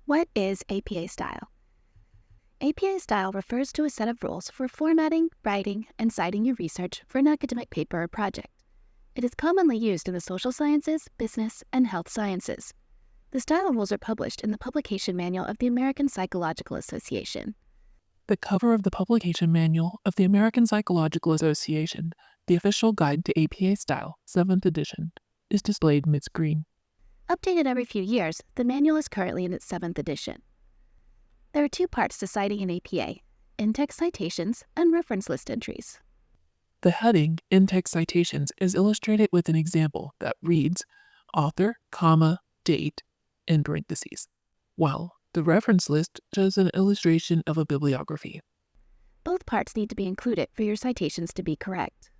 What is APA style? APA style refers to a set of rules for formatting, writing, and citing your research for an academic paper or project. It is commonly used in the social sciences, business, and health sciences. The style rules are published in the publication manual of the American Psychological Association. The cover of the publication manual of the American Psychological Association, the official guide to APA style, 7th edition, is displayed mid-screen. Updated every few years, the manual is currently in its 7th edition. There are two parts to citing in APA: in-text citations and reference list entries. The heading, in-text citations, is illustrated with an example that reads, author, comma, date, in parentheses, while the reference list shows an illustration of a bibliography. Both parts need to be included for your citations to be correct.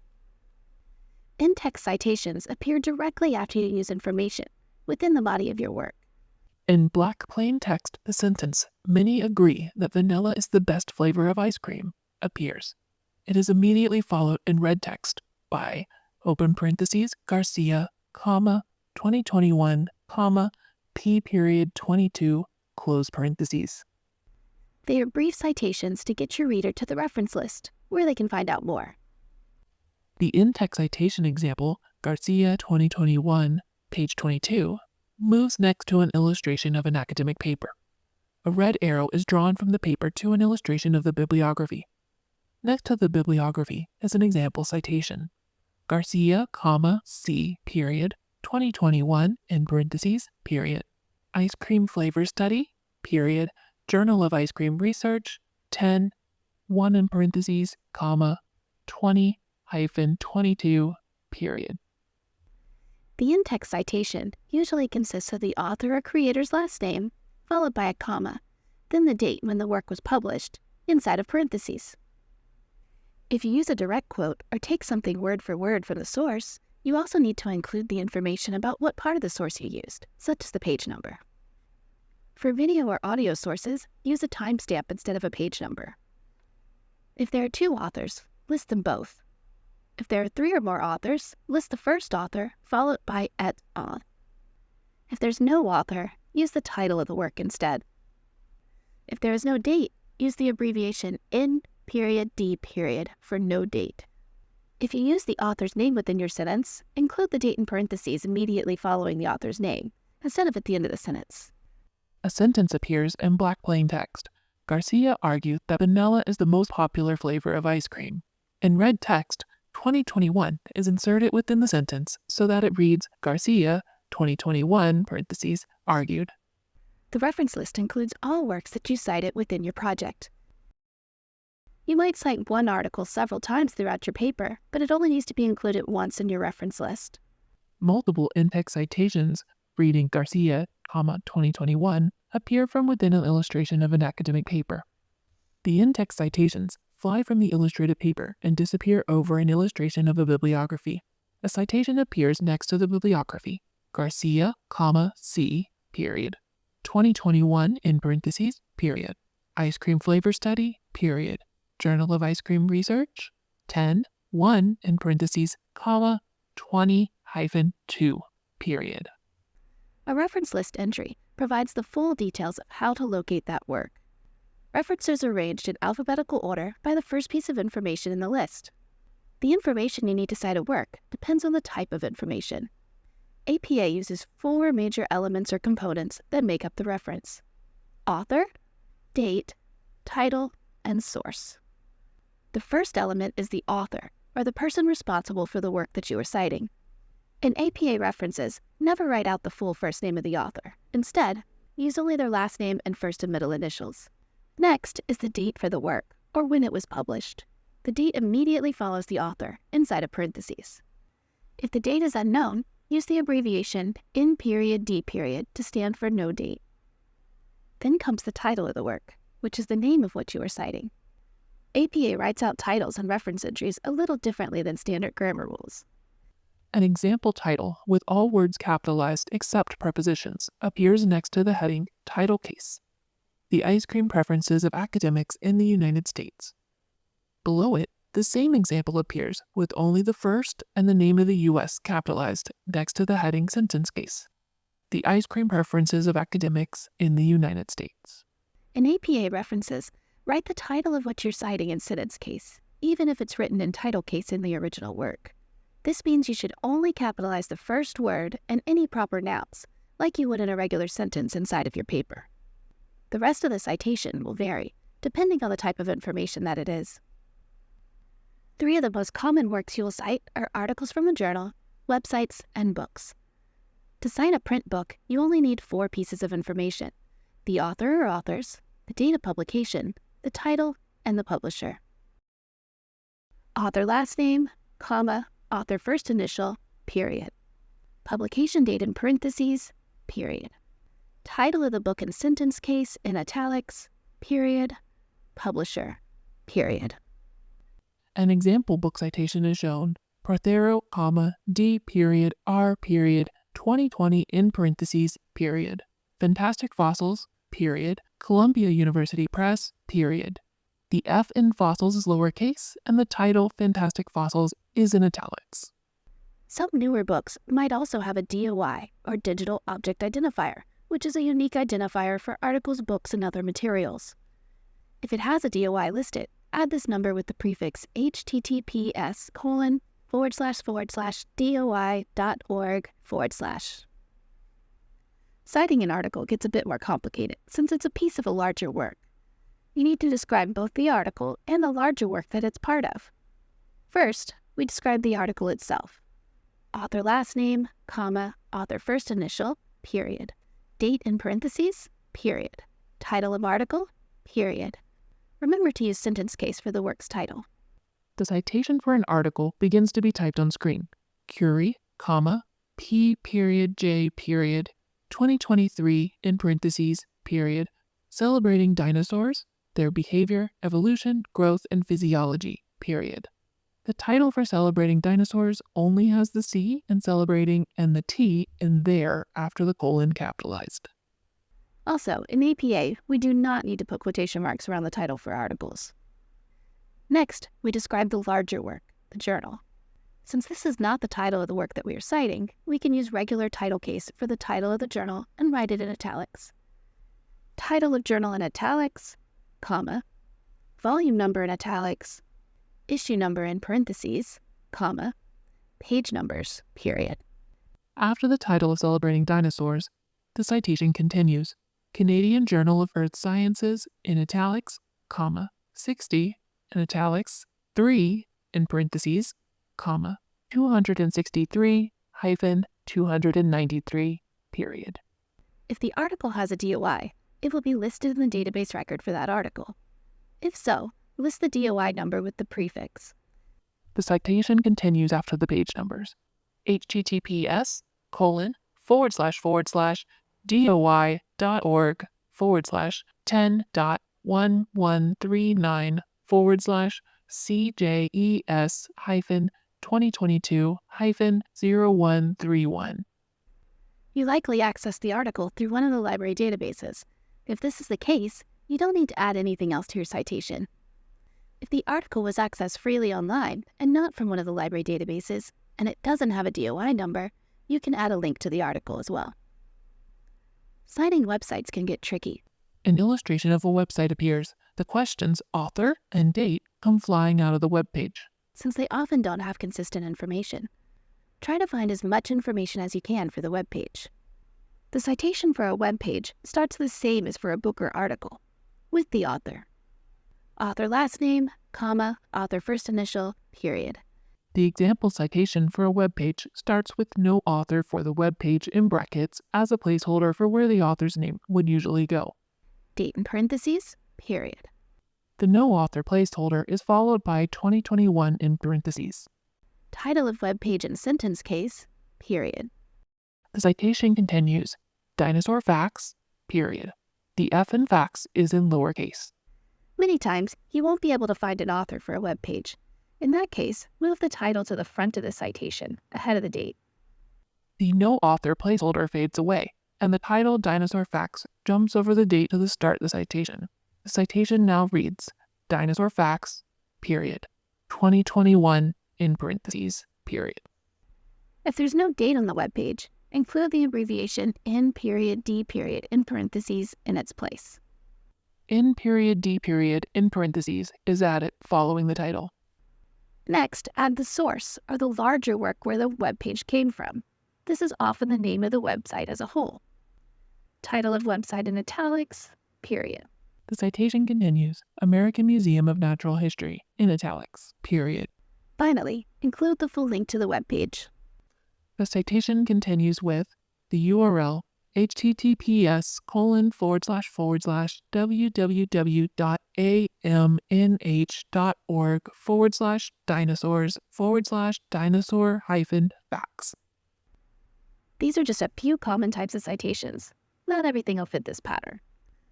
In-text citations appear directly after you use information within the body of your work. In black plain text, the sentence, "Many agree that vanilla is the best flavor of ice cream," appears. It is immediately followed in red text by, open parentheses, Garcia, comma, 2021, comma, P period 22, close parentheses. They are brief citations to get your reader to the reference list, where they can find out more. The in-text citation example, Garcia 2021, page 22, moves next to an illustration of an academic paper. A red arrow is drawn from the paper to an illustration of the bibliography. Next to the bibliography is an example citation. Garcia, comma, C, period, 2021, in parentheses, period. Ice cream flavor study, period, Journal of Ice Cream Research, 10, 1 in parentheses, comma, 20-22, period. The in-text citation usually consists of the author or creator's last name, followed by a comma, then the date when the work was published, inside of parentheses. If you use a direct quote or take something word for word from the source, you also need to include the information about what part of the source you used, such as the page number. For video or audio sources, use a timestamp instead of a page number. If there are two authors, list them both. If there are 3 or more authors, list the first author, followed by et al. If there's no author, use the title of the work instead. If there is no date, use the abbreviation in period D period for no date. If you use the author's name within your sentence, include the date in parentheses immediately following the author's name, instead of at the end of the sentence. A sentence appears in black plain text. Garcia argued that vanilla is the most popular flavor of ice cream. In red text, 2021 is inserted within the sentence so that it reads Garcia, 2021, parentheses, argued. The reference list includes all works that you cited within your project. You might cite one article several times throughout your paper, but it only needs to be included once in your reference list. Multiple in-text citations reading Garcia, 2021 appear from within an illustration of an academic paper. The in-text citations fly from the illustrated paper and disappear over an illustration of a bibliography. A citation appears next to the bibliography, Garcia, C, period, 2021 in parentheses, period, Ice Cream Flavor Study, period, Journal of Ice Cream Research, 10, 1 in parentheses, comma, 20-2, period. A reference list entry provides the full details of how to locate that work. References are arranged in alphabetical order by the first piece of information in the list. The information you need to cite a work depends on the type of information. APA uses 4 major elements or components that make up the reference: author, date, title, and source. The first element is the author, or the person responsible for the work that you are citing. In APA references, never write out the full first name of the author. Instead, use only their last name and first and middle initials. Next is the date for the work, or when it was published. The date immediately follows the author, inside of parentheses. If the date is unknown, use the abbreviation in period D period to stand for no date. Then comes the title of the work, which is the name of what you are citing. APA writes out titles and reference entries a little differently than standard grammar rules. An example title with all words capitalized except prepositions appears next to the heading Title Case, the ice cream preferences of academics in the United States. Below it, the same example appears with only the first and the name of the U.S. capitalized next to the heading Sentence Case. the ice cream preferences of academics in the United States. In APA references, write the title of what you're citing in sentence case, even if it's written in title case in the original work. This means you should only capitalize the first word and any proper nouns, like you would in a regular sentence inside of your paper. The rest of the citation will vary, depending on the type of information that it is. 3 of the most common works you will cite are articles from a journal, websites, and books. To cite a print book, you only need 4 pieces of information: the author or authors, the date of publication, the title, and the publisher. Author last name, comma, author first initial, period. Publication date in parentheses, period. Title of the book in sentence case in italics, period. Publisher, period. An example book citation is shown: Prothero, D period R period 2020 in parentheses, period. Fantastic Fossils, period. Columbia University Press, period. The F in fossils is lowercase, and the title Fantastic Fossils is in italics. Some newer books might also have a DOI, or Digital Object Identifier, which is a unique identifier for articles, books, and other materials. If it has a DOI listed, add this number with the prefix https://doi.org/. Citing an article gets a bit more complicated since it's a piece of a larger work. You need to describe both the article and the larger work that it's part of. First, we describe the article itself. Author last name, comma, author first initial, period. Date in parentheses, period. Title of article, period. Remember to use sentence case for the work's title. The citation for an article begins to be typed on screen. Curie, P period J period 2023 in parentheses, period. Celebrating dinosaurs, their behavior, evolution, growth, and physiology, period. The title for Celebrating Dinosaurs only has the C in celebrating and the T in there after the colon capitalized. Also, in APA, we do not need to put quotation marks around the title for articles. Next, we describe the larger work, the journal. Since this is not the title of the work that we are citing, we can use regular title case for the title of the journal and write it in italics. Title of journal in italics, comma, volume number in italics, issue number in parentheses, comma, page numbers, period. After the title of Celebrating Dinosaurs, the citation continues. Canadian Journal of Earth Sciences in italics, comma, 60 in italics, 3 in parentheses, comma, 263-293, period. If the article has a DOI, it will be listed in the database record for that article. If so, list the DOI number with the prefix. The citation continues after the page numbers. https://doi.org/10.1139/CJES-2022-0131. You likely accessed the article through one of the library databases. If this is the case, you don't need to add anything else to your citation. If the article was accessed freely online and not from one of the library databases, and it doesn't have a DOI number, you can add a link to the article as well. Citing websites can get tricky. An illustration of a website appears. The questions author and date come flying out of the web page. Since they often don't have consistent information, try to find as much information as you can for the web page. The citation for a web page starts the same as for a book or article, with the author. Author last name, comma, author first initial, period. The example citation for a web page starts with no author for the web page in brackets as a placeholder for where the author's name would usually go. Date in parentheses, period. The no author placeholder is followed by 2021 in parentheses. Title of web page in sentence case, period. The citation continues. Dinosaur facts, period. The F in facts is in lowercase. Many times, you won't be able to find an author for a web page. In that case, move the title to the front of the citation, ahead of the date. The no author placeholder fades away, and the title Dinosaur Facts jumps over the date to the start of the citation. The citation now reads, Dinosaur Facts, period. 2021 in parentheses, period. If there's no date on the web page, include the abbreviation N period D period in parentheses in its place. N period D period in parentheses is added following the title. Next, add the source, or the larger work where the web page came from. This is often the name of the website as a whole. Title of website in italics, period. The citation continues, American Museum of Natural History, in italics, period. Finally, include the full link to the web page. The citation continues with the URL https://www.amnh.org/dinosaurs/dinosaur-facts. These are just a few common types of citations. Not everything will fit this pattern.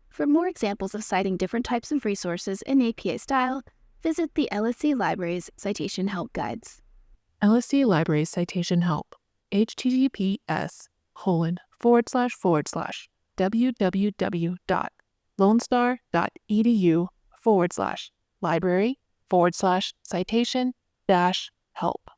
For more examples of citing different types of resources in APA style, visit the LSC Library's Citation Help Guides. LSC Library's Citation Help, https://www.lonestar.edu/library/citation-help.